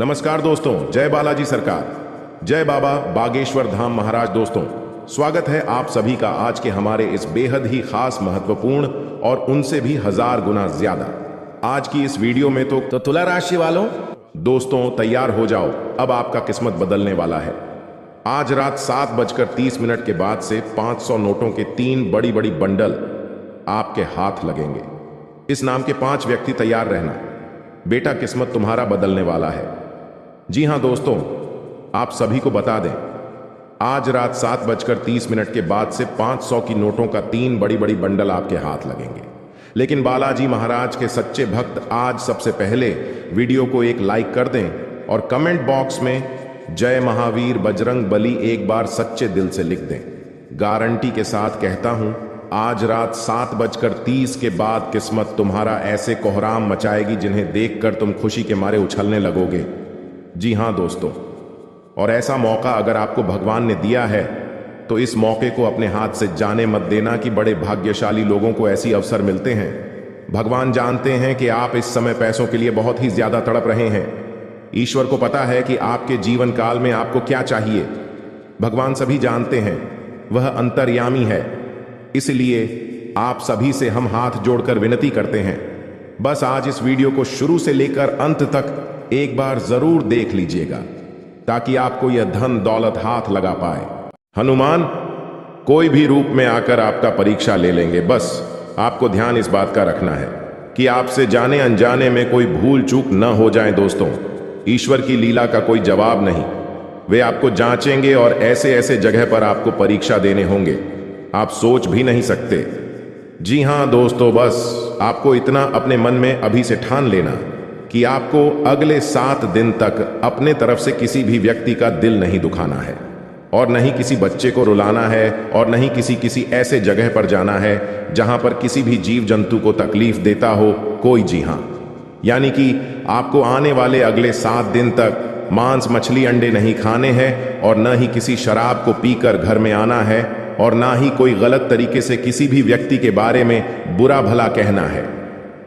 नमस्कार दोस्तों, जय बालाजी सरकार, जय बाबा बागेश्वर धाम महाराज। दोस्तों, स्वागत है आप सभी का आज के हमारे इस बेहद ही खास, महत्वपूर्ण और उनसे भी 1000 गुना ज्यादा आज की इस वीडियो में तो तुला राशि वालों, दोस्तों तैयार हो जाओ, अब आपका किस्मत बदलने वाला है। आज रात 7:30 के बाद से 500 नोटों के 3 बड़ी बड़ी बंडल आपके हाथ लगेंगे। इस नाम के 5 व्यक्ति तैयार रहना, बेटा किस्मत तुम्हारा बदलने वाला है। जी हां दोस्तों, आप सभी को बता दें, आज रात 7:30 के बाद से 500 की नोटों का 3 बड़ी बड़ी बंडल आपके हाथ लगेंगे। लेकिन बालाजी महाराज के सच्चे भक्त आज सबसे पहले वीडियो को एक लाइक कर दें और कमेंट बॉक्स में जय महावीर बजरंग बली एक बार सच्चे दिल से लिख दें। गारंटी के साथ कहता हूं, आज रात 7:30 के बाद किस्मत तुम्हारा ऐसे कोहराम मचाएगी जिन्हें देखकर तुम खुशी के मारे उछलने लगोगे। जी हां दोस्तों, और ऐसा मौका अगर आपको भगवान ने दिया है तो इस मौके को अपने हाथ से जाने मत देना कि बड़े भाग्यशाली लोगों को ऐसी अवसर मिलते हैं। भगवान जानते हैं कि आप इस समय पैसों के लिए बहुत ही ज्यादा तड़प रहे हैं। ईश्वर को पता है कि आपके जीवन काल में आपको क्या चाहिए। भगवान सभी जानते हैं, वह अंतर्यामी है। इसलिए आप सभी से हम हाथ जोड़कर विनती करते हैं, बस आज इस वीडियो को शुरू से लेकर अंत तक एक बार जरूर देख लीजिएगा ताकि आपको यह धन दौलत हाथ लगा पाए। हनुमान कोई भी रूप में आकर आपका परीक्षा ले लेंगे। बस आपको ध्यान इस बात का रखना है कि आपसे जाने अनजाने में कोई भूल चूक न हो जाए। दोस्तों, ईश्वर की लीला का कोई जवाब नहीं। वे आपको जांचेंगे और ऐसे ऐसे जगह पर आपको परीक्षा देने होंगे आप सोच भी नहीं सकते। जी हां दोस्तों, बस आपको इतना अपने मन में अभी से ठान लेना कि आपको अगले 7 दिन तक अपने तरफ से किसी भी व्यक्ति का दिल नहीं दुखाना है और नहीं किसी बच्चे को रुलाना है और नहीं किसी ऐसे जगह पर जाना है जहां पर किसी भी जीव जंतु को तकलीफ देता हो कोई। जी हां, यानी कि आपको आने वाले अगले 7 दिन तक मांस मछली अंडे नहीं खाने हैं और न ही किसी शराब को पीकर घर में आना है और ना ही कोई गलत तरीके से किसी भी व्यक्ति के बारे में बुरा भला कहना है।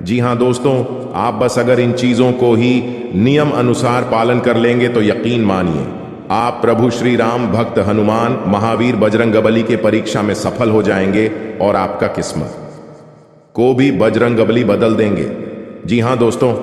जी हां दोस्तों, आप बस अगर इन चीजों को ही नियम अनुसार पालन कर लेंगे तो यकीन मानिए आप प्रभु श्री राम भक्त हनुमान महावीर बजरंगबली के परीक्षा में सफल हो जाएंगे और आपका किस्मत को भी बजरंगबली बदल देंगे। जी हां दोस्तों,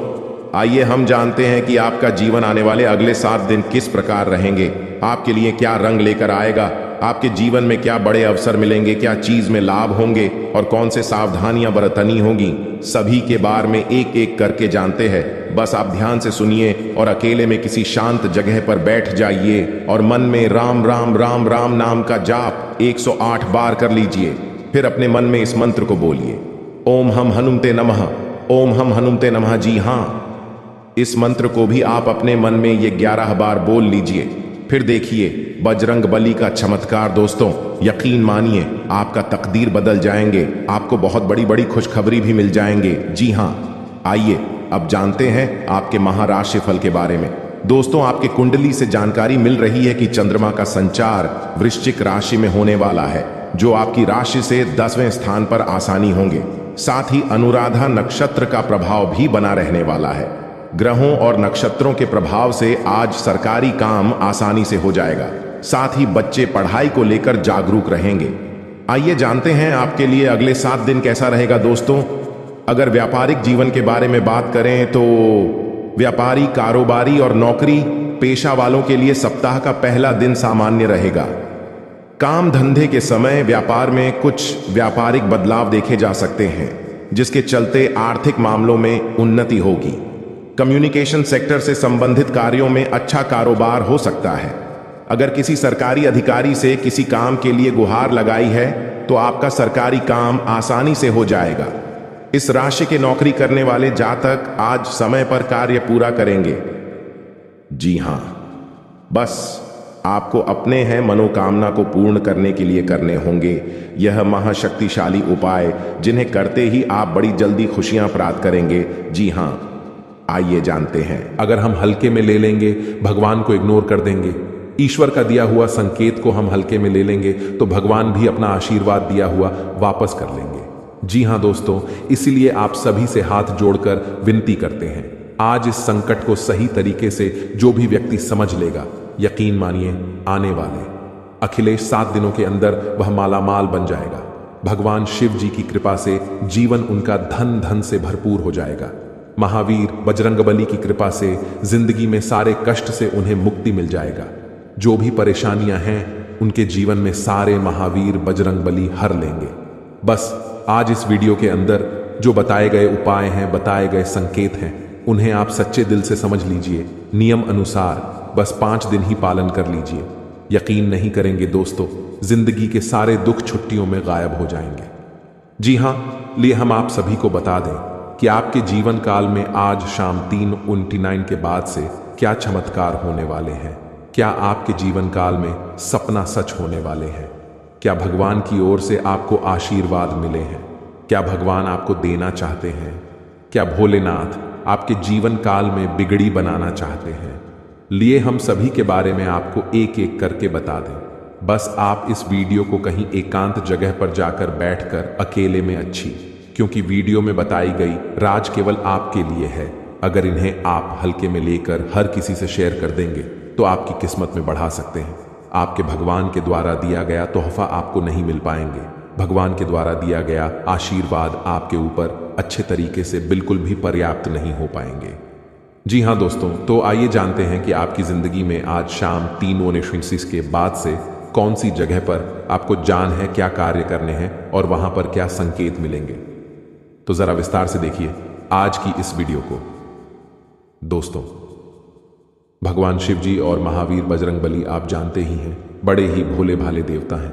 आइए हम जानते हैं कि आपका जीवन आने वाले अगले 7 दिन किस प्रकार रहेंगे, आपके लिए क्या रंग लेकर आएगा, आपके जीवन में क्या बड़े अवसर मिलेंगे, क्या चीज में लाभ होंगे और कौन से सावधानियां बरतनी होंगी। सभी के बारे में एक एक करके जानते हैं। बस आप ध्यान से सुनिए और अकेले में किसी शांत जगह पर बैठ जाइए और मन में राम राम राम राम नाम का जाप 108 बार कर लीजिए। फिर अपने मन में इस मंत्र को बोलिए, ओम हम हनुमते नमः, ओम हम हनुमते नमः। जी हां, इस मंत्र को भी आप अपने मन में ये 11 बार बोल लीजिए। फिर देखिए बजरंग बली का चमत्कार। दोस्तों, यकीन मानिए आपका तकदीर बदल जाएंगे, आपको बहुत बड़ी बड़ी खुशखबरी भी मिल जाएंगे। जी हां, आइए अब जानते हैं आपके महाराशि फल के बारे में। दोस्तों, आपके कुंडली से जानकारी मिल रही है कि चंद्रमा का संचार वृश्चिक राशि में होने वाला है, जो आपकी राशि से 10वें स्थान पर आसानी होंगे। साथ ही अनुराधा नक्षत्र का प्रभाव भी बना रहने वाला है। ग्रहों और नक्षत्रों के प्रभाव से आज सरकारी काम आसानी से हो जाएगा। साथ ही बच्चे पढ़ाई को लेकर जागरूक रहेंगे। आइए जानते हैं आपके लिए अगले 7 दिन कैसा रहेगा। दोस्तों, अगर व्यापारिक जीवन के बारे में बात करें तो व्यापारी, कारोबारी और नौकरी पेशा वालों के लिए सप्ताह का पहला दिन सामान्य रहेगा। काम धंधे के समय व्यापार में कुछ व्यापारिक बदलाव देखे जा सकते हैं, जिसके चलते आर्थिक मामलों में उन्नति होगी। कम्युनिकेशन सेक्टर से संबंधित कार्यों में अच्छा कारोबार हो सकता है। अगर किसी सरकारी अधिकारी से किसी काम के लिए गुहार लगाई है तो आपका सरकारी काम आसानी से हो जाएगा। इस राशि के नौकरी करने वाले जातक आज समय पर कार्य पूरा करेंगे। जी हां, बस आपको अपने हैं मनोकामना को पूर्ण करने के लिए करने होंगे यह महाशक्तिशाली उपाय, जिन्हें करते ही आप बड़ी जल्दी खुशियां प्राप्त करेंगे। जी हां, आइए जानते हैं। अगर हम हल्के में ले लेंगे, भगवान को इग्नोर कर देंगे, ईश्वर का दिया हुआ संकेत को हम हल्के में ले लेंगे तो भगवान भी अपना आशीर्वाद दिया हुआ वापस कर लेंगे। जी हां दोस्तों, इसीलिए आप सभी से हाथ जोड़कर विनती करते हैं, आज इस संकट को सही तरीके से जो भी व्यक्ति समझ लेगा, यकीन मानिए आने वाले अखिलेश 7 दिनों के अंदर वह मालामाल बन जाएगा। भगवान शिव जी की कृपा से जीवन उनका धन धन से भरपूर हो जाएगा। महावीर बजरंगबली की कृपा से जिंदगी में सारे कष्ट से उन्हें मुक्ति मिल जाएगा। जो भी परेशानियां हैं उनके जीवन में सारे महावीर बजरंगबली हर लेंगे। बस आज इस वीडियो के अंदर जो बताए गए उपाय हैं, बताए गए संकेत हैं, उन्हें आप सच्चे दिल से समझ लीजिए। नियम अनुसार बस 5 दिन ही पालन कर लीजिए। यकीन नहीं करेंगे दोस्तों, जिंदगी के सारे दुख छुट्टियों में गायब हो जाएंगे। जी हां, लिए हम आप सभी को बता दें कि आपके जीवन काल में आज शाम 3:29 के बाद से क्या चमत्कार होने वाले हैं। क्या आपके जीवन काल में सपना सच होने वाले हैं? क्या भगवान की ओर से आपको आशीर्वाद मिले हैं? क्या भगवान आपको देना चाहते हैं? क्या भोलेनाथ आपके जीवन काल में बिगड़ी बनाना चाहते हैं? लिए हम सभी के बारे में आपको एक एक करके बता दें। बस आप इस वीडियो को कहीं एकांत जगह पर जाकर बैठकर अकेले में अच्छी, क्योंकि वीडियो में बताई गई राज केवल आपके लिए है। अगर इन्हें आप हल्के में लेकर हर किसी से शेयर कर देंगे तो आपकी किस्मत में बढ़ा सकते हैं। आपके भगवान के द्वारा दिया गया तोहफा आपको नहीं मिल पाएंगे। भगवान के द्वारा दिया गया आशीर्वाद आपके ऊपर अच्छे तरीके से बिल्कुल भी पर्याप्त नहीं हो पाएंगे। जी हाँ दोस्तों, तो आइए जानते हैं कि आपकी जिंदगी में आज शाम 3:29 के बाद से कौन सी जगह पर आपको जान है, क्या कार्य करने हैं और वहां पर क्या संकेत मिलेंगे। तो जरा विस्तार से देखिए आज की इस वीडियो को। दोस्तों, भगवान शिव जी और महावीर बजरंगबली आप जानते ही हैं, बड़े ही भोले भाले देवता हैं।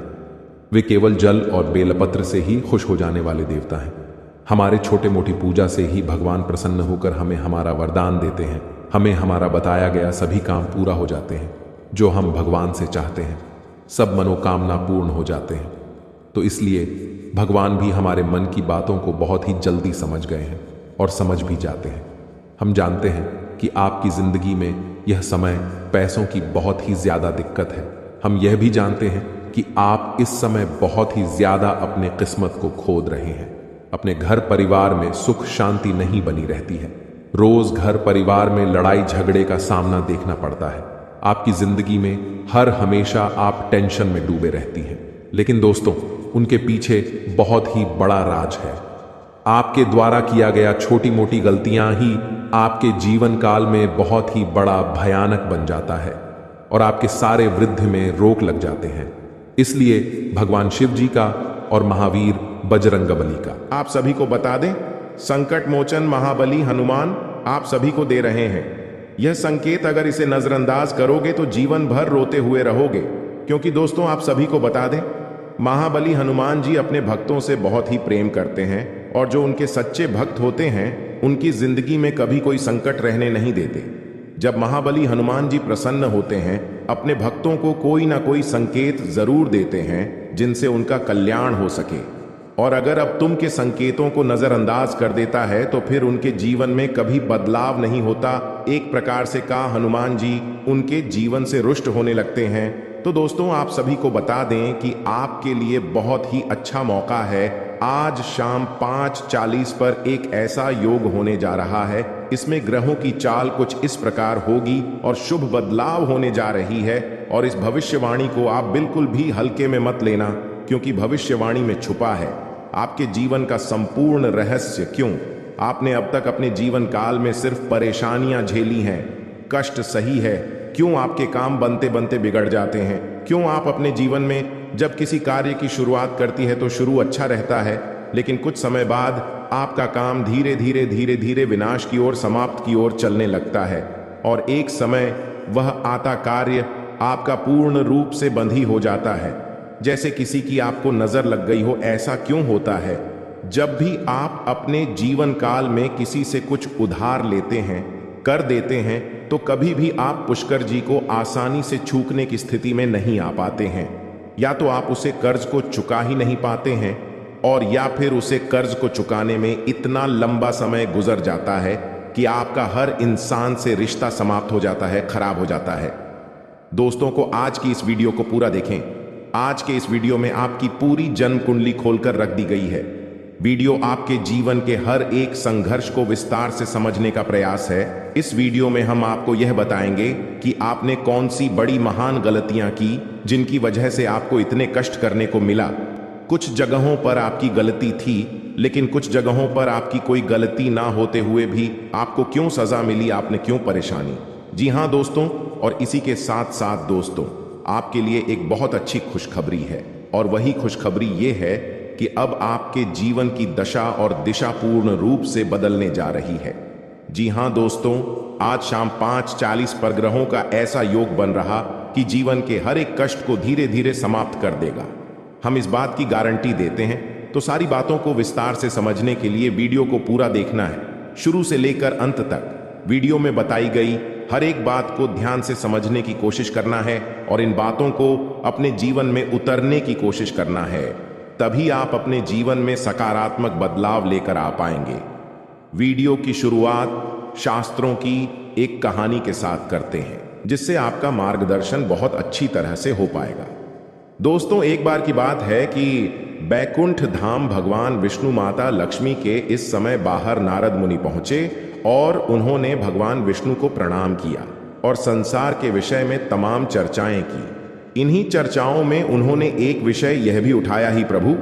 वे केवल जल और बेलपत्र से ही खुश हो जाने वाले देवता हैं। हमारे छोटे मोटी पूजा से ही भगवान प्रसन्न होकर हमें हमारा वरदान देते हैं। हमें हमारा बताया गया सभी काम पूरा हो जाते हैं। जो हम भगवान से चाहते हैं सब मनोकामना पूर्ण हो जाते हैं। तो इसलिए भगवान भी हमारे मन की बातों को बहुत ही जल्दी समझ गए हैं और समझ भी जाते हैं। हम जानते हैं कि आपकी जिंदगी में यह समय पैसों की बहुत ही ज्यादा दिक्कत है। हम यह भी जानते हैं कि आप इस समय बहुत ही ज्यादा अपने किस्मत को खोद रहे हैं। अपने घर परिवार में सुख शांति नहीं बनी रहती है। रोज घर परिवार में लड़ाई झगड़े का सामना देखना पड़ता है। आपकी जिंदगी में हर हमेशा आप टेंशन में डूबे रहती हैं। लेकिन दोस्तों, उनके पीछे बहुत ही बड़ा राज है। आपके द्वारा किया गया छोटी मोटी गलतियां ही आपके जीवन काल में बहुत ही बड़ा भयानक बन जाता है और आपके सारे वृद्धि में रोक लग जाते हैं। इसलिए भगवान शिव जी का और महावीर बजरंगबली का आप सभी को बता दें, संकट मोचन महाबली हनुमान आप सभी को दे रहे हैं। यह संकेत अगर इसे नजरअंदाज करोगे तो जीवन भर रोते हुए रहोगे। क्योंकि दोस्तों, आप सभी को बता दें, महाबली हनुमान जी अपने भक्तों से बहुत ही प्रेम करते हैं और जो उनके सच्चे भक्त होते हैं उनकी जिंदगी में कभी कोई संकट रहने नहीं देते। जब महाबली हनुमान जी प्रसन्न होते हैं, अपने भक्तों को कोई ना कोई संकेत जरूर देते हैं जिनसे उनका कल्याण हो सके। और अगर अब तुम के संकेतों को नजरअंदाज कर देता है तो फिर उनके जीवन में कभी बदलाव नहीं होता। एक प्रकार से कहा, हनुमान जी उनके जीवन से रुष्ट होने लगते हैं। तो दोस्तों, आप सभी को बता दें कि आपके लिए बहुत ही अच्छा मौका है। आज शाम 5:40 पर एक ऐसा योग होने जा रहा है। इसमें ग्रहों की चाल कुछ इस प्रकार होगी और शुभ बदलाव होने जा रही है। और इस भविष्यवाणी को आप बिल्कुल भी हल्के में मत लेना, क्योंकि भविष्यवाणी में छुपा है आपके जीवन का संपूर्ण रहस्य। क्यों आपने अब तक अपने जीवन काल में सिर्फ परेशानियां झेली हैं, कष्ट सही है। क्यों आपके काम बनते बनते बिगड़ जाते हैं? क्यों आप अपने जीवन में जब किसी कार्य की शुरुआत करती है तो शुरू अच्छा रहता है, लेकिन कुछ समय बाद आपका काम धीरे धीरे धीरे धीरे विनाश की ओर, समाप्त की ओर चलने लगता है और एक समय वह आता कार्य आपका पूर्ण रूप से बंद ही हो जाता है, जैसे किसी की आपको नजर लग गई हो। ऐसा क्यों होता है? जब भी आप अपने जीवन काल में किसी से कुछ उधार लेते हैं, कर देते हैं, तो कभी भी आप पुष्कर जी को आसानी से चूकने की स्थिति में नहीं आ पाते हैं। या तो आप उसे कर्ज को चुका ही नहीं पाते हैं, और या फिर उसे कर्ज को चुकाने में इतना लंबा समय गुजर जाता है कि आपका हर इंसान से रिश्ता समाप्त हो जाता है, खराब हो जाता है। दोस्तों को आज की इस वीडियो को पूरा देखें। आज के इस वीडियो में आपकी पूरी जन्म कुंडली खोलकर रख दी गई है। वीडियो आपके जीवन के हर एक संघर्ष को विस्तार से समझने का प्रयास है। इस वीडियो में हम आपको यह बताएंगे कि आपने कौन सी बड़ी महान गलतियां की जिनकी वजह से आपको इतने कष्ट करने को मिला। कुछ जगहों पर आपकी गलती थी, लेकिन कुछ जगहों पर आपकी कोई गलती ना होते हुए भी आपको क्यों सजा मिली, आपने क्यों परेशानी। जी हाँ दोस्तों, और इसी के साथ साथ दोस्तों, आपके लिए एक बहुत अच्छी खुशखबरी है, और वही खुशखबरी ये है कि अब आपके जीवन की दशा और दिशा पूर्ण रूप से बदलने जा रही है। जी हाँ दोस्तों, आज शाम 5:40 पर ग्रहों का ऐसा योग बन रहा कि जीवन के हर एक कष्ट को धीरे धीरे समाप्त कर देगा। हम इस बात की गारंटी देते हैं, तो सारी बातों को विस्तार से समझने के लिए वीडियो को पूरा देखना है, शुरू से लेकर अंत तक। वीडियो में बताई गई हर एक बात को ध्यान से समझने की कोशिश करना है और इन बातों को अपने जीवन में उतरने की कोशिश करना है, तभी आप अपने जीवन में सकारात्मक बदलाव लेकर आ पाएंगे। वीडियो की शुरुआत शास्त्रों की एक कहानी के साथ करते हैं, जिससे आपका मार्गदर्शन बहुत अच्छी तरह से हो पाएगा। दोस्तों, एक बार की बात है कि बैकुंठ धाम भगवान विष्णु माता लक्ष्मी के इस समय बाहर नारद मुनि पहुंचे और उन्होंने भगवान विष्णु को प्रणाम किया और संसार के विषय में तमाम चर्चाएं की। इन्हीं चर्चाओं में उन्होंने एक विषय यह भी उठाया, ही प्रभु,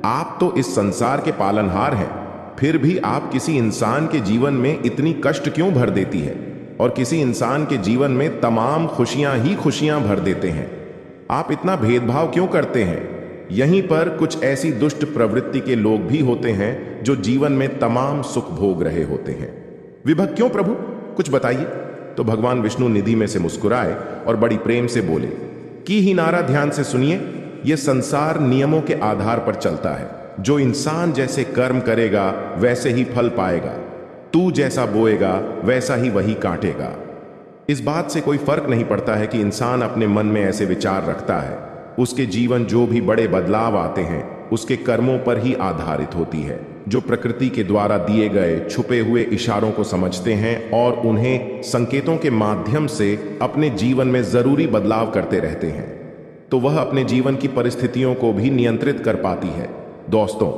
आप तो इस संसार के पालनहार हैं, फिर भी आप किसी इंसान के जीवन में इतनी कष्ट क्यों भर देती है और किसी इंसान के जीवन में तमाम खुशियां ही खुशियां भर देते हैं। आप इतना भेदभाव क्यों करते हैं। यहीं पर कुछ ऐसी दुष्ट प्रवृत्ति के लोग भी होते हैं जो जीवन में तमाम सुख भोग रहे होते हैं। विभक्त क्यों प्रभु, कुछ बताइए। तो भगवान विष्णु निधि में से मुस्कुराए और बड़ी प्रेम से बोले कि ही नारा, ध्यान से सुनिए, यह संसार नियमों के आधार पर चलता है। जो इंसान जैसे कर्म करेगा वैसे ही फल पाएगा। तू जैसा बोएगा वैसा ही वही काटेगा। इस बात से कोई फर्क नहीं पड़ता है कि इंसान अपने मन में ऐसे विचार रखता है, उसके जीवन जो भी बड़े बदलाव आते हैं उसके कर्मों पर ही आधारित होती है, जो प्रकृति के द्वारा दिए गए छुपे हुए इशारों को समझते हैं और उन्हें संकेतों के माध्यम से अपने जीवन में जरूरी बदलाव करते रहते हैं, तो वह अपने जीवन की परिस्थितियों को भी नियंत्रित कर पाती है। दोस्तों,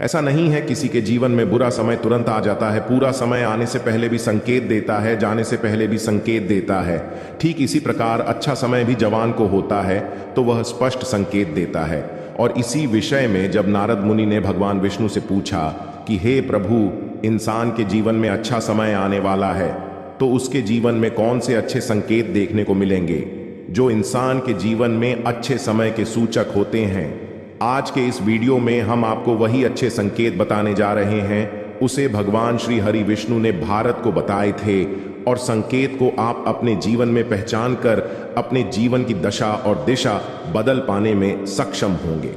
ऐसा नहीं है किसी के जीवन में बुरा समय तुरंत आ जाता है, पूरा समय आने से पहले भी संकेत देता है, जाने से पहले भी संकेत देता है। ठीक इसी प्रकार अच्छा समय भी जवान को होता है तो वह स्पष्ट संकेत देता है। और इसी विषय में जब नारद मुनि ने भगवान विष्णु से पूछा कि हे प्रभु, इंसान के जीवन में अच्छा समय आने वाला है तो उसके जीवन में कौन से अच्छे संकेत देखने को मिलेंगे जो इंसान के जीवन में अच्छे समय के सूचक होते हैं। आज के इस वीडियो में हम आपको वही अच्छे संकेत बताने जा रहे हैं, उसे भगवान श्री हरि विष्णु ने भारत को बताए थे, और संकेत को आप अपने जीवन में पहचान कर अपने जीवन की दशा और दिशा बदल पाने में सक्षम होंगे।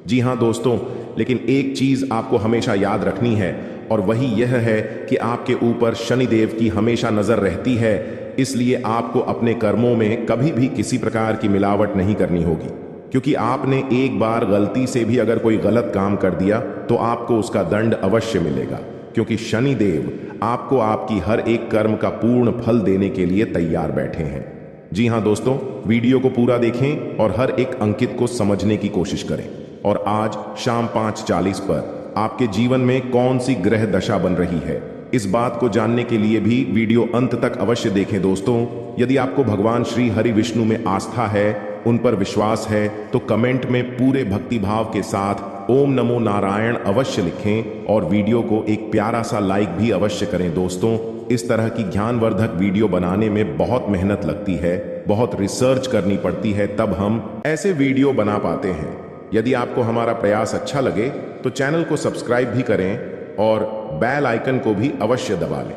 जी हाँ दोस्तों, लेकिन एक चीज आपको हमेशा याद रखनी है, और वही यह है कि आपके ऊपर शनिदेव की हमेशा नजर रहती है, इसलिए आपको अपने कर्मों में कभी भी किसी प्रकार की मिलावट नहीं करनी होगी, क्योंकि आपने एक बार गलती से भी अगर कोई गलत काम कर दिया तो आपको उसका दंड अवश्य मिलेगा, क्योंकि शनिदेव आपको आपकी हर एक कर्म का पूर्ण फल देने के लिए तैयार बैठे हैं। जी हाँ दोस्तों, वीडियो को पूरा देखें और हर एक अंकित को समझने की कोशिश करें। और आज शाम 5:40 पर आपके जीवन में कौन सी ग्रह दशा बन रही है, इस बात को जानने के लिए भी वीडियो अंत तक अवश्य देखें। दोस्तों, यदि आपको भगवान श्री हरि विष्णु में आस्था है, उन पर विश्वास है, तो कमेंट में पूरे भक्तिभाव के साथ ओम नमो नारायण अवश्य लिखें और वीडियो को एक प्यारा सा लाइक भी अवश्य करें। दोस्तों, इस तरह की ज्ञानवर्धक वीडियो बनाने में बहुत मेहनत लगती है, बहुत रिसर्च करनी पड़ती है, तब हम ऐसे वीडियो बना पाते हैं। यदि आपको हमारा प्रयास अच्छा लगे तो चैनल को सब्सक्राइब भी करें और बेल आइकन को भी अवश्य दबा लें।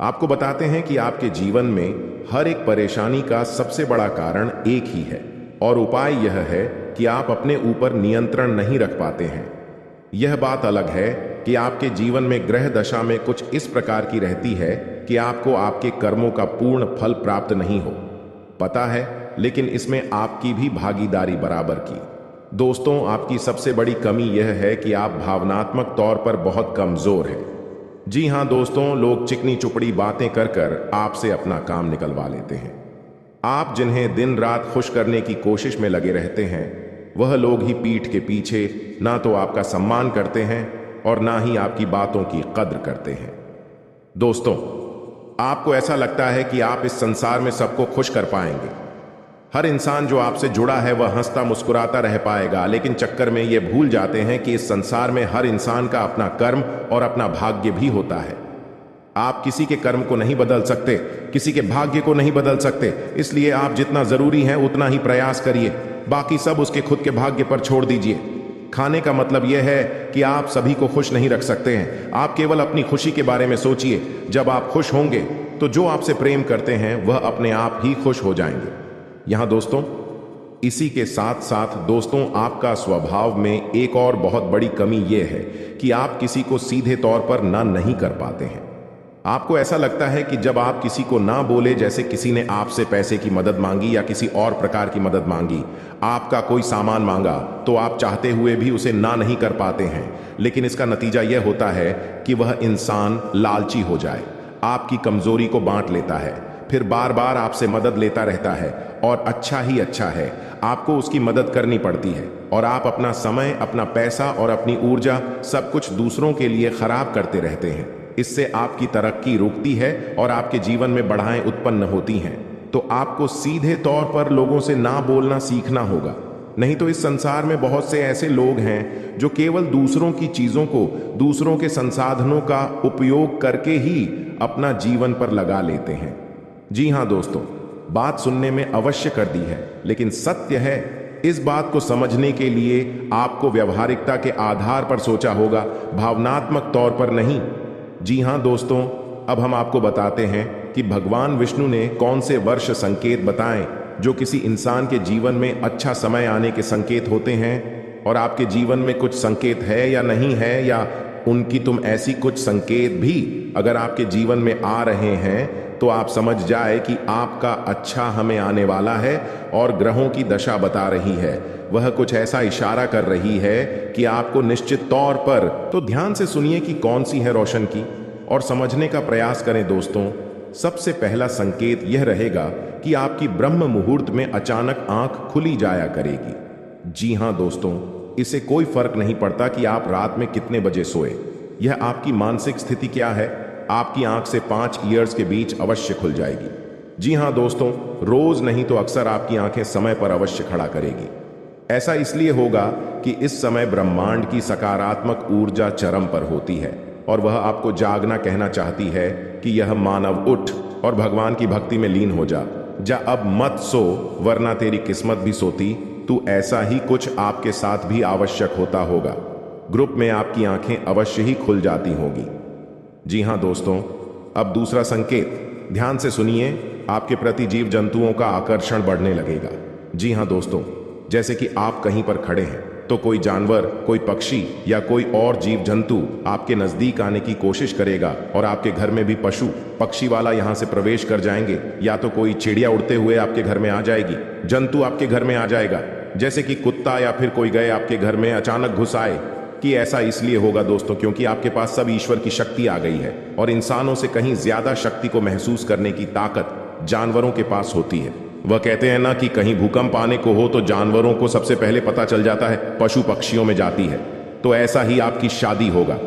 आपको बताते हैं कि आपके जीवन में हर एक परेशानी का सबसे बड़ा कारण एक ही है, और उपाय यह है कि आप अपने ऊपर नियंत्रण नहीं रख पाते हैं। यह बात अलग है कि आपके जीवन में ग्रह दशा में कुछ इस प्रकार की रहती है कि आपको आपके कर्मों का पूर्ण फल प्राप्त नहीं हो पता है, लेकिन इसमें आपकी भी भागीदारी बराबर की। दोस्तों, आपकी सबसे बड़ी कमी यह है कि आप भावनात्मक तौर पर बहुत कमजोर हैं। जी हाँ दोस्तों, लोग चिकनी चुपड़ी बातें कर कर आपसे अपना काम निकलवा लेते हैं। आप जिन्हें दिन रात खुश करने की कोशिश में लगे रहते हैं, वह लोग ही पीठ के पीछे ना तो आपका सम्मान करते हैं और ना ही आपकी बातों की कद्र करते हैं। दोस्तों, आपको ऐसा लगता है कि आप इस संसार में सबको खुश कर पाएंगे। हर इंसान जो आपसे जुड़ा है वह हंसता मुस्कुराता रह पाएगा, लेकिन चक्कर में ये भूल जाते हैं कि इस संसार में हर इंसान का अपना कर्म और अपना भाग्य भी होता है। आप किसी के कर्म को नहीं बदल सकते, किसी के भाग्य को नहीं बदल सकते, इसलिए आप जितना जरूरी है उतना ही प्रयास करिए, बाकी सब उसके खुद के भाग्य पर छोड़ दीजिए। खाने का मतलब यह है कि आप सभी को खुश नहीं रख सकते हैं। आप केवल अपनी खुशी के बारे में सोचिए। जब आप खुश होंगे तो जो आपसे प्रेम करते हैं वह अपने आप ही खुश हो जाएंगे। यहां दोस्तों, इसी के साथ साथ दोस्तों, आपका स्वभाव में एक और बहुत बड़ी कमी यह है कि आप किसी को सीधे तौर पर ना नहीं कर पाते हैं। आपको ऐसा लगता है कि जब आप किसी को ना बोले, जैसे किसी ने आपसे पैसे की मदद मांगी या किसी और प्रकार की मदद मांगी, आपका कोई सामान मांगा, तो आप चाहते हुए भी उसे ना नहीं कर पाते हैं। लेकिन इसका नतीजा यह होता है कि वह इंसान लालची हो जाए, आपकी कमजोरी को बांट लेता है, फिर बार बार आपसे मदद लेता रहता है, और अच्छा ही अच्छा है, आपको उसकी मदद करनी पड़ती है, और आप अपना समय, अपना पैसा और अपनी ऊर्जा सब कुछ दूसरों के लिए खराब करते रहते हैं। इससे आपकी तरक्की रुकती है और आपके जीवन में बाधाएं उत्पन्न होती हैं। तो आपको सीधे तौर पर लोगों से ना बोलना सीखना होगा, नहीं तो इस संसार में बहुत से ऐसे लोग हैं जो केवल दूसरों की चीजों को, दूसरों के संसाधनों का उपयोग करके ही अपना जीवन पर लगा लेते हैं। जी हां दोस्तों, बात सुनने में अवश्य कर दी है, लेकिन सत्य है, इस बात को समझने के लिए आपको व्यवहारिकता के आधार पर सोचा होगा, भावनात्मक तौर पर नहीं। जी हां दोस्तों, अब हम आपको बताते हैं कि भगवान विष्णु ने कौन से वर्ष संकेत बताएं जो किसी इंसान के जीवन में अच्छा समय आने के संकेत होते हैं, और आपके जीवन में कुछ संकेत है या नहीं है, या उनकी तुम ऐसी कुछ संकेत भी अगर आपके जीवन में आ रहे हैं तो आप समझ जाए कि आपका अच्छा हमें आने वाला है, और ग्रहों की दशा बता रही है, वह कुछ ऐसा इशारा कर रही है कि आपको निश्चित तौर पर। तो ध्यान से सुनिए कि कौन सी है रोशन की, और समझने का प्रयास करें दोस्तों। सबसे पहला संकेत यह रहेगा कि आपकी ब्रह्म मुहूर्त में अचानक आंख खुली जाया करेगी। जी हां दोस्तों, इससे कोई फर्क नहीं पड़ता कि आप रात में कितने बजे सोए, यह आपकी मानसिक स्थिति क्या है, आपकी आंख से 5 ईयर्स के बीच अवश्य खुल जाएगी। जी हां दोस्तों, रोज नहीं तो अक्सर आपकी आंखें समय पर अवश्य खड़ा करेगी। ऐसा इसलिए होगा कि इस समय ब्रह्मांड की सकारात्मक ऊर्जा चरम पर होती है, और वह आपको जागना कहना चाहती है कि यह मानव, उठ और भगवान की भक्ति में लीन हो जा। अब मत सो, वरना तेरी किस्मत भी सोती। तो ऐसा ही कुछ आपके साथ भी आवश्यक होता होगा। ग्रुप में आपकी आंखें अवश्य ही खुल जाती होंगी। जी हां दोस्तों, अब दूसरा संकेत, ध्यान से सुनिए, आपके प्रति जीव जंतुओं का आकर्षण बढ़ने लगेगा। जी हां दोस्तों, जैसे कि आप कहीं पर खड़े हैं तो कोई जानवर, कोई पक्षी या कोई और जीव जंतु आपके नजदीक आने की कोशिश करेगा, और आपके घर में भी पशु पक्षी वाला यहां से प्रवेश कर जाएंगे, या तो कोई चिड़िया उड़ते हुए आपके घर में आ जाएगी, जंतु आपके घर में आ जाएगा, जैसे कि कुत्ता या फिर कोई गए आपके घर में अचानक घुस आए। कि ऐसा इसलिए होगा दोस्तों क्योंकि आपके पास सब ईश्वर की शक्ति आ गई है, और इंसानों से कहीं ज्यादा शक्ति को महसूस करने की ताकत जानवरों के पास होती है। वह कहते हैं ना कि कहीं भूकंप आने को हो तो जानवरों को सबसे पहले पता चल जाता है, पशु पक्षियों में जाती है। तो ऐसा ही आपकी शादी होगा,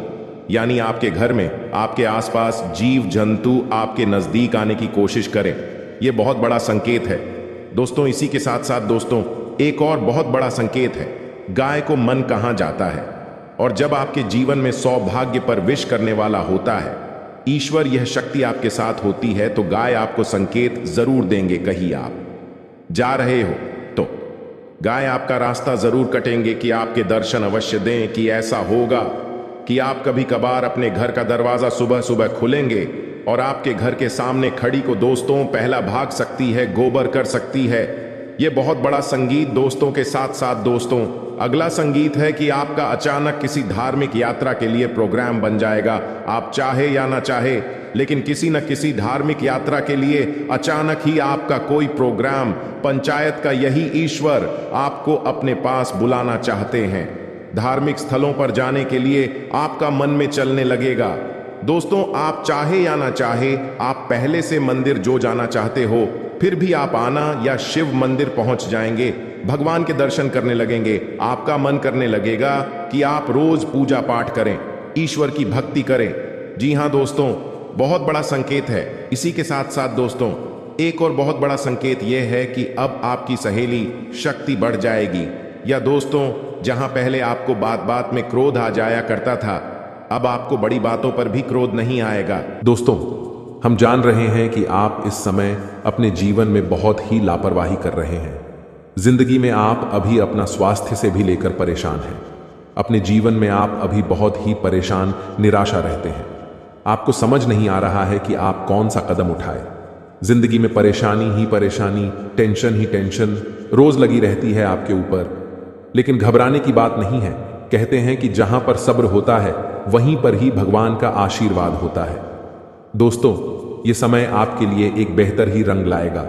यानी आपके घर में, आपके आसपास जीव जंतु आपके नजदीक आने की कोशिश करें। यह बहुत बड़ा संकेत है दोस्तों। इसी के साथ साथ दोस्तों, एक और बहुत बड़ा संकेत है, गाय को मन कहां जाता है, और जब आपके जीवन में सौभाग्य पर विश करने वाला होता है, ईश्वर यह शक्ति आपके साथ होती है, तो गाय आपको संकेत जरूर देंगे। कहीं आप जा रहे हो तो गाय आपका रास्ता जरूर कटेंगे कि आपके दर्शन अवश्य दें। कि ऐसा होगा कि आप कभी कभार अपने घर का दरवाजा सुबह सुबह खुलेंगे, और आपके घर के सामने खड़ी को दोस्तों पहला भाग सकती है, गोबर कर सकती है। यह बहुत बड़ा संगीत दोस्तों के साथ साथ दोस्तों, अगला संगीत है कि आपका अचानक किसी धार्मिक यात्रा के लिए प्रोग्राम बन जाएगा। आप चाहे या ना चाहे, लेकिन किसी न किसी धार्मिक यात्रा के लिए अचानक ही आपका कोई प्रोग्राम, पंचायत का यही ईश्वर आपको अपने पास बुलाना चाहते हैं। धार्मिक स्थलों पर जाने के लिए आपका मन में चलने लगेगा। दोस्तों, आप चाहे या ना चाहे, आप पहले से मंदिर जो जाना चाहते हो, फिर भी आप आना या शिव मंदिर पहुंच जाएंगे, भगवान के दर्शन करने लगेंगे। आपका मन करने लगेगा कि आप रोज पूजा पाठ करें, ईश्वर की भक्ति करें। जी हाँ दोस्तों, बहुत बड़ा संकेत है। इसी के साथ साथ दोस्तों, एक और बहुत बड़ा संकेत यह है कि अब आपकी सहेली शक्ति बढ़ जाएगी। या दोस्तों, जहां पहले आपको बात बात में क्रोध आ जाया करता था, अब आपको बड़ी बातों पर भी क्रोध नहीं आएगा। दोस्तों, हम जान रहे हैं कि आप इस समय अपने जीवन में बहुत ही लापरवाही कर रहे हैं। जिंदगी में आप अभी अपना स्वास्थ्य से भी लेकर परेशान हैं। अपने जीवन में आप अभी बहुत ही परेशान, निराशा रहते हैं। आपको समझ नहीं आ रहा है कि आप कौन सा कदम उठाए। जिंदगी में परेशानी ही परेशानी, टेंशन ही टेंशन रोज लगी रहती है आपके ऊपर। लेकिन घबराने की बात नहीं है। कहते हैं कि जहां पर सब्र होता है वहीं पर ही भगवान का आशीर्वाद होता है। दोस्तों, ये समय आपके लिए एक बेहतर ही रंग लाएगा,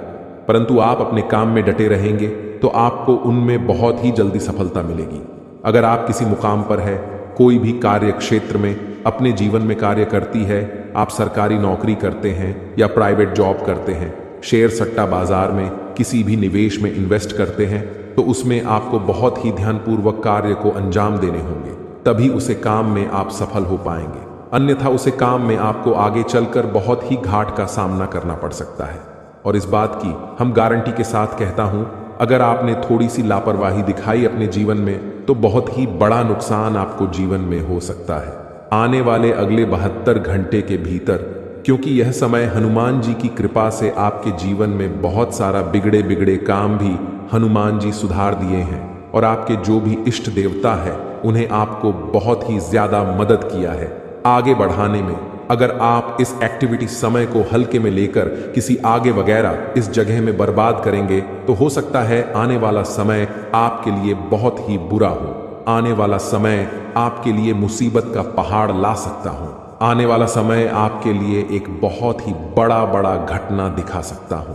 परंतु आप अपने काम में डटे रहेंगे तो आपको उनमें बहुत ही जल्दी सफलता मिलेगी। अगर आप किसी मुकाम पर है, कोई भी कार्य क्षेत्र में अपने जीवन में कार्य करती है, आप सरकारी नौकरी करते हैं या प्राइवेट जॉब करते हैं, शेयर सट्टा बाजार में किसी भी निवेश में इन्वेस्ट करते हैं, तो उसमें आपको बहुत ही ध्यानपूर्वक कार्य को अंजाम देने होंगे, तभी उसे काम में आप सफल हो पाएंगे। अन्यथा उसे काम में आपको आगे चलकर बहुत ही घाट का सामना करना पड़ सकता है। और इस बात की हम गारंटी के साथ कहता हूं, अगर आपने थोड़ी सी लापरवाही दिखाई अपने जीवन में, तो बहुत ही बड़ा नुकसान आपको जीवन में हो सकता है आने वाले अगले 72 घंटे के भीतर। क्योंकि यह समय हनुमान जी की कृपा से आपके जीवन में बहुत सारा बिगड़े बिगड़े काम भी हनुमान जी सुधार दिए हैं, और आपके जो भी इष्ट देवता है उन्हें आपको बहुत ही ज्यादा मदद किया है आगे बढ़ाने में। अगर आप इस एक्टिविटी समय को हल्के में लेकर किसी आगे वगैरह इस जगह में बर्बाद करेंगे, तो हो सकता है आने वाला समय आपके लिए बहुत ही बुरा हो। आने वाला समय आपके लिए मुसीबत का पहाड़ ला सकता हूं। आने वाला समय आपके लिए एक बहुत ही बड़ा बड़ा घटना दिखा सकता हूं।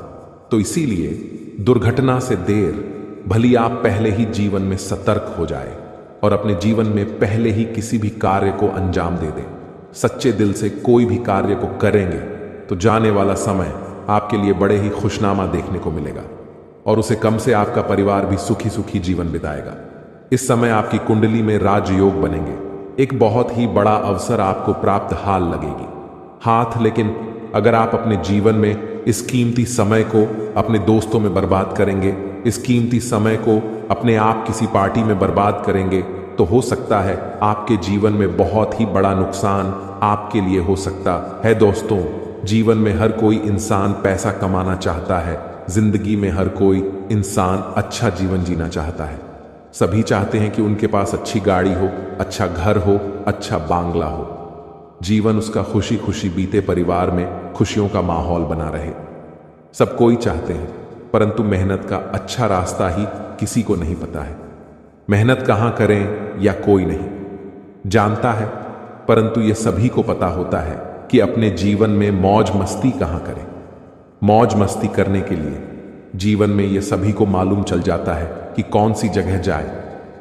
तो इसीलिए दुर्घटना से देर भली आप पहले ही जीवन में सतर्क हो जाए और अपने जीवन में पहले ही किसी भी कार्य को अंजाम दे दें। सच्चे दिल से कोई भी कार्य को करेंगे तो जाने वाला समय आपके लिए बड़े ही खुशनामा देखने को मिलेगा, और उसे कम से आपका परिवार भी सुखी सुखी जीवन बिताएगा। इस समय आपकी कुंडली में राजयोग बनेंगे। एक बहुत ही बड़ा अवसर आपको प्राप्त हाल लगेगी हाथ। लेकिन अगर आप अपने जीवन में इस कीमती समय को अपने दोस्तों में बर्बाद करेंगे, इस कीमती समय को अपने आप किसी पार्टी में बर्बाद करेंगे, तो हो सकता है आपके जीवन में बहुत ही बड़ा नुकसान आपके लिए हो सकता है। दोस्तों, जीवन में हर कोई इंसान पैसा कमाना चाहता है। जिंदगी में हर कोई इंसान अच्छा जीवन जीना चाहता है। सभी चाहते हैं कि उनके पास अच्छी गाड़ी हो, अच्छा घर हो, अच्छा बांग्ला हो, जीवन उसका खुशी खुशी बीते, परिवार में खुशियों का माहौल बना रहे। सब कोई चाहते हैं, परंतु मेहनत का अच्छा रास्ता ही किसी को नहीं पता है। मेहनत कहाँ करें या कोई नहीं जानता है, परंतु यह सभी को पता होता है कि अपने जीवन में मौज मस्ती कहाँ करें। मौज मस्ती करने के लिए जीवन में यह सभी को मालूम चल जाता है कि कौन सी जगह जाए,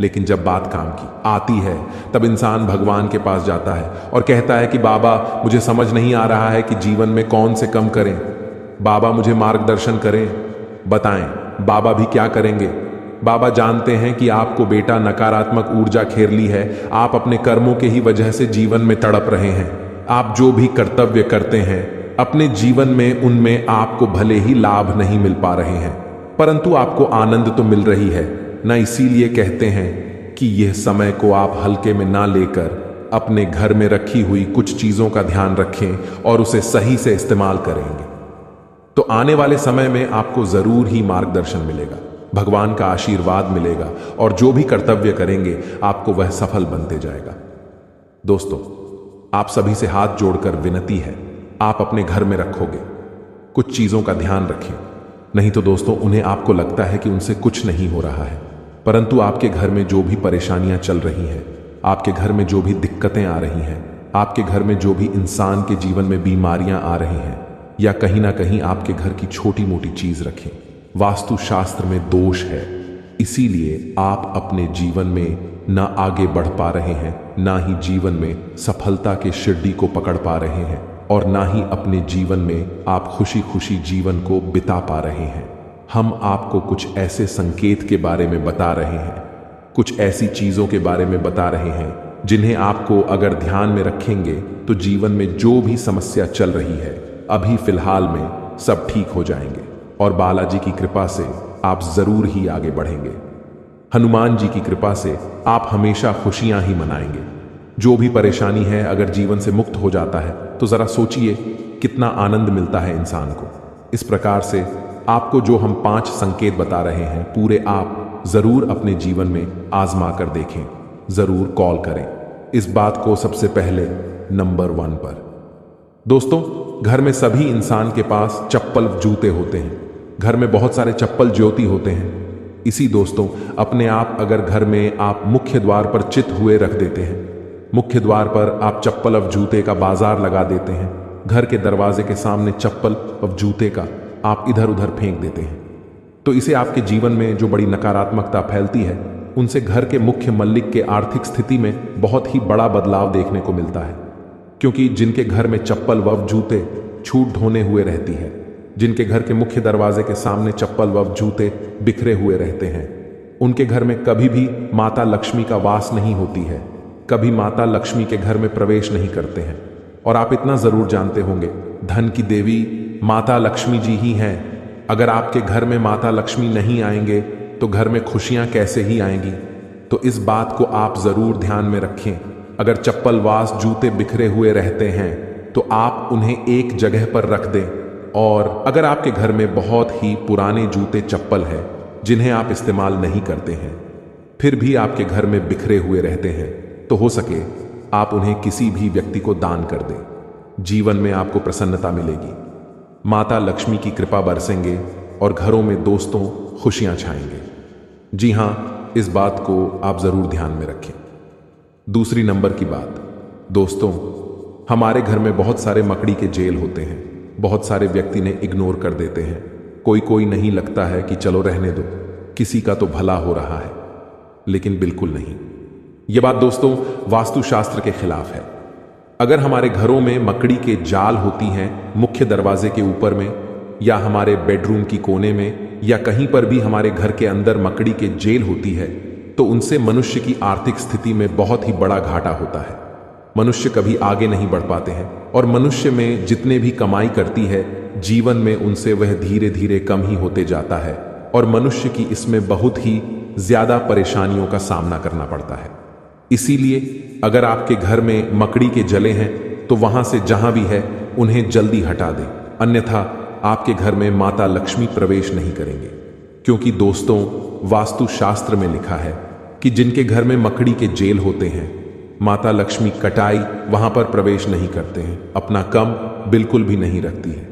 लेकिन जब बात काम की आती है तब इंसान भगवान के पास जाता है और कहता है कि बाबा, मुझे समझ नहीं आ रहा है कि जीवन में कौन से कम करें। बाबा मुझे मार्गदर्शन करें, बताएं बाबा भी क्या करेंगे। बाबा जानते हैं कि आपको बेटा नकारात्मक ऊर्जा घेर ली है। आप अपने कर्मों के ही वजह से जीवन में तड़प रहे हैं। आप जो भी कर्तव्य करते हैं अपने जीवन में, उनमें आपको भले ही लाभ नहीं मिल पा रहे हैं, परंतु आपको आनंद तो मिल रही है ना। इसीलिए कहते हैं कि यह समय को आप हल्के में ना लेकर अपने घर में रखी हुई कुछ चीजों का ध्यान रखें और उसे सही से इस्तेमाल करेंगे तो आने वाले समय में आपको जरूर ही मार्गदर्शन मिलेगा, भगवान का आशीर्वाद मिलेगा, और जो भी कर्तव्य करेंगे आपको वह सफल बनते जाएगा। दोस्तों, आप सभी से हाथ जोड़कर विनती है, आप अपने घर में रखोगे कुछ चीजों का ध्यान रखें। नहीं तो दोस्तों, उन्हें आपको लगता है कि उनसे कुछ नहीं हो रहा है, परंतु आपके घर में जो भी परेशानियां चल रही हैं, आपके घर में जो भी दिक्कतें आ रही हैं, आपके घर में जो भी इंसान के जीवन में बीमारियां आ रही हैं, या कहीं ना कहीं आपके घर की छोटी मोटी चीज रखें, वास्तु शास्त्र में दोष है। इसीलिए आप अपने जीवन में ना आगे बढ़ पा रहे हैं, ना ही जीवन में सफलता के शिड्डी को पकड़ पा रहे हैं, और ना ही अपने जीवन में आप खुशी खुशी जीवन को बिता पा रहे हैं। हम आपको कुछ ऐसे संकेत के बारे में बता रहे हैं, कुछ ऐसी चीजों के बारे में बता रहे हैं जिन्हें आपको अगर ध्यान में रखेंगे तो जीवन में जो भी समस्या चल रही है अभी फिलहाल में सब ठीक हो जाएंगे और बालाजी की कृपा से आप जरूर ही आगे बढ़ेंगे। हनुमान जी की कृपा से आप हमेशा खुशियां ही मनाएंगे। जो भी परेशानी है अगर जीवन से मुक्त हो जाता है तो जरा सोचिए कितना आनंद मिलता है इंसान को। इस प्रकार से आपको जो हम 5 संकेत बता रहे हैं पूरे आप जरूर अपने जीवन में आजमा कर देखें, जरूर कॉल करें इस बात को सबसे पहले नंबर 1 पर। दोस्तों, घर में सभी इंसान के पास चप्पल जूते होते हैं। घर में बहुत सारे चप्पल ज्योति होते हैं। इसी दोस्तों अपने आप अगर घर में आप मुख्य द्वार पर चित हुए रख देते हैं, मुख्य द्वार पर आप चप्पल और जूते का बाजार लगा देते हैं, घर के दरवाजे के सामने चप्पल और जूते का आप इधर उधर फेंक देते हैं, तो इसे आपके जीवन में जो बड़ी नकारात्मकता फैलती है उनसे घर के मुख्य मल्लिक के आर्थिक स्थिति में बहुत ही बड़ा बदलाव देखने को मिलता है। क्योंकि जिनके घर में चप्पल व जूते छूट ढोने हुए रहती है, जिनके घर के मुख्य दरवाजे के सामने चप्पल व जूते बिखरे हुए रहते हैं, उनके घर में कभी भी माता लक्ष्मी का वास नहीं होती है, कभी माता लक्ष्मी के घर में प्रवेश नहीं करते हैं। और आप इतना जरूर जानते होंगे धन की देवी माता लक्ष्मी जी ही हैं। अगर आपके घर में माता लक्ष्मी नहीं आएंगे तो घर में खुशियां कैसे ही आएंगी। तो इस बात को आप जरूर ध्यान में रखें। अगर चप्पल वास जूते बिखरे हुए रहते हैं तो आप उन्हें एक जगह पर रख दें। और अगर आपके घर में बहुत ही पुराने जूते चप्पल हैं जिन्हें आप इस्तेमाल नहीं करते हैं, फिर भी आपके घर में बिखरे हुए रहते हैं, तो हो सके आप उन्हें किसी भी व्यक्ति को दान कर दें। जीवन में आपको प्रसन्नता मिलेगी, माता लक्ष्मी की कृपा बरसेंगे और घरों में दोस्तों खुशियां छाएंगे। जी हां, इस बात को आप जरूर ध्यान में रखें। दूसरी नंबर की बात, दोस्तों हमारे घर में बहुत सारे मकड़ी के जेल होते हैं। बहुत सारे व्यक्ति ने इग्नोर कर देते हैं। कोई नहीं लगता है कि चलो रहने दो, किसी का तो भला हो रहा है, लेकिन बिल्कुल नहीं। यह बात दोस्तों वास्तुशास्त्र के खिलाफ है। अगर हमारे घरों में मकड़ी के जाल होती हैं मुख्य दरवाजे के ऊपर में, या हमारे बेडरूम की कोने में, या कहीं पर भी हमारे घर के अंदर मकड़ी के जेल होती है, तो उनसे मनुष्य की आर्थिक स्थिति में बहुत ही बड़ा घाटा होता है। मनुष्य कभी आगे नहीं बढ़ पाते हैं और मनुष्य में जितने भी कमाई करती है जीवन में उनसे वह धीरे धीरे कम ही होते जाता है और मनुष्य की इसमें बहुत ही ज्यादा परेशानियों का सामना करना पड़ता है। इसीलिए अगर आपके घर में मकड़ी के जले हैं तो वहां से जहां भी है उन्हें जल्दी हटा दें, अन्यथा आपके घर में माता लक्ष्मी प्रवेश नहीं करेंगे। क्योंकि दोस्तों वास्तुशास्त्र में लिखा है कि जिनके घर में मकड़ी के जेल होते हैं माता लक्ष्मी कटाई वहां पर प्रवेश नहीं करते हैं, अपना कम बिल्कुल भी नहीं रखती है।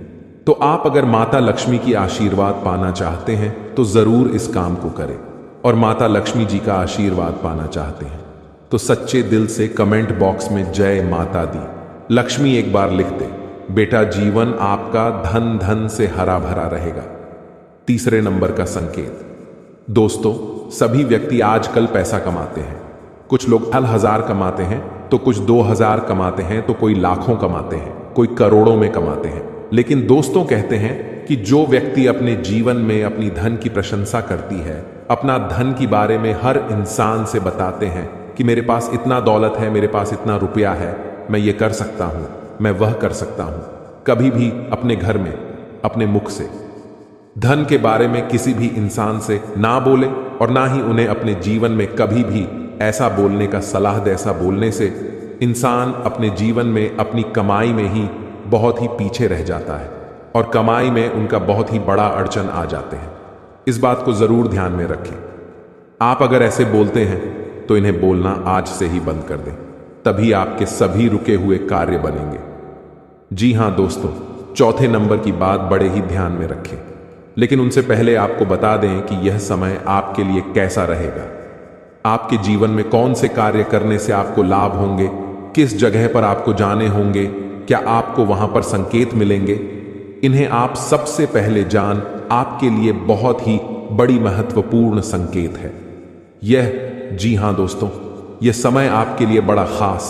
तो आप अगर माता लक्ष्मी की आशीर्वाद पाना चाहते हैं तो जरूर इस काम को करें। और माता लक्ष्मी जी का आशीर्वाद पाना चाहते हैं तो सच्चे दिल से कमेंट बॉक्स में जय माता दी लक्ष्मी एक बार लिख दे। बेटा जीवन आपका धन धन से हरा भरा रहेगा। तीसरे नंबर का संकेत, दोस्तों सभी व्यक्ति आजकल पैसा कमाते हैं। कुछ लोग 1000 कमाते हैं तो कुछ 2000 कमाते हैं तो कोई लाखों कमाते हैं, कोई करोड़ों में कमाते हैं। लेकिन दोस्तों कहते हैं कि जो व्यक्ति अपने जीवन में अपनी धन की प्रशंसा करती है, अपना धन के बारे में हर इंसान से बताते हैं कि मेरे पास इतना दौलत है, मेरे पास इतना रुपया है, मैं ये कर सकता हूं, मैं वह कर सकता हूं, कभी भी अपने घर में अपने मुख से धन के बारे में किसी भी इंसान से ना बोले और ना ही उन्हें अपने जीवन में कभी भी ऐसा बोलने का सलाह दे। ऐसा बोलने से इंसान अपने जीवन में अपनी कमाई में ही बहुत ही पीछे रह जाता है और कमाई में उनका बहुत ही बड़ा अड़चन आ जाते हैं। इस बात को जरूर ध्यान में रखें। आप अगर ऐसे बोलते हैं तो इन्हें बोलना आज से ही बंद कर दें, तभी आपके सभी रुके हुए कार्य बनेंगे। जी हां दोस्तों, चौथे नंबर की बात बड़े ही ध्यान में रखें। लेकिन उनसे पहले आपको बता दें कि यह समय आपके लिए कैसा रहेगा। आपके जीवन में कौन से कार्य करने से आपको लाभ होंगे, किस जगह पर आपको जाने होंगे, क्या आपको वहां पर संकेत मिलेंगे, इन्हें आप सबसे पहले जान आपके लिए बहुत ही बड़ी महत्वपूर्ण संकेत है यह। जी हां दोस्तों, यह समय आपके लिए बड़ा खास